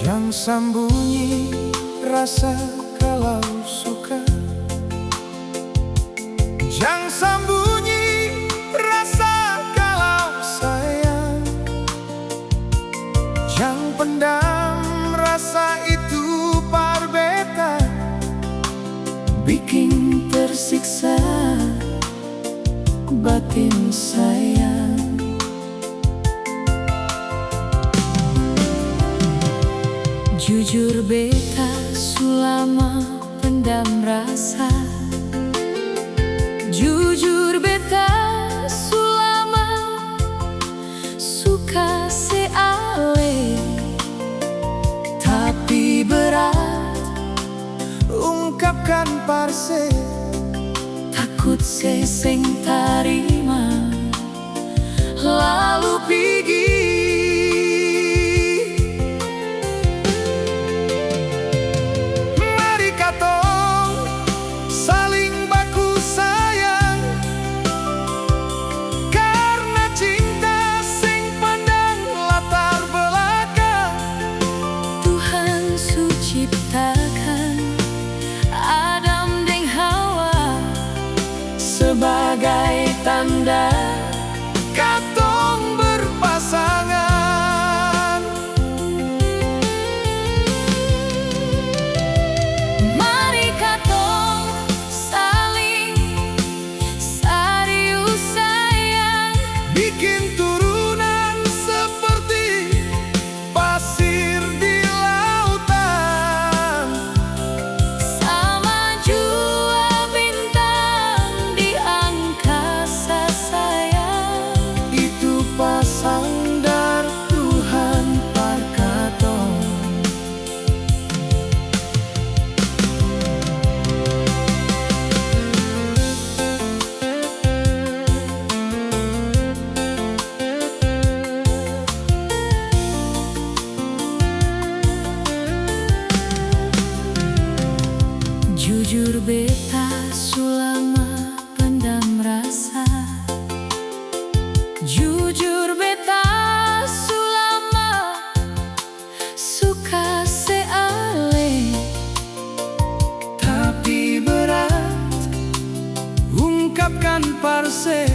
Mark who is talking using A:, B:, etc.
A: Jangan sembunyi rasa kalau suka, jangan sembunyi rasa kalau sayang, jangan pendam rasa itu parbeta, bikin tersiksa batin sayang. Jujur beta selama pendam rasa, jujur beta selama suka seale, tapi berat ungkapkan parse, takut seseng tarima lalu pergi. Ciptakan Adam dan Hawa sebagai tanda katong berpasangan. Mari katong saling serius sayang, bikin turunan seperti pasir di sandar Tuhan parkatong. Jujur beta selama pendam rasa, jujur beta selama suka seale, tapi berat ungkapkan parse,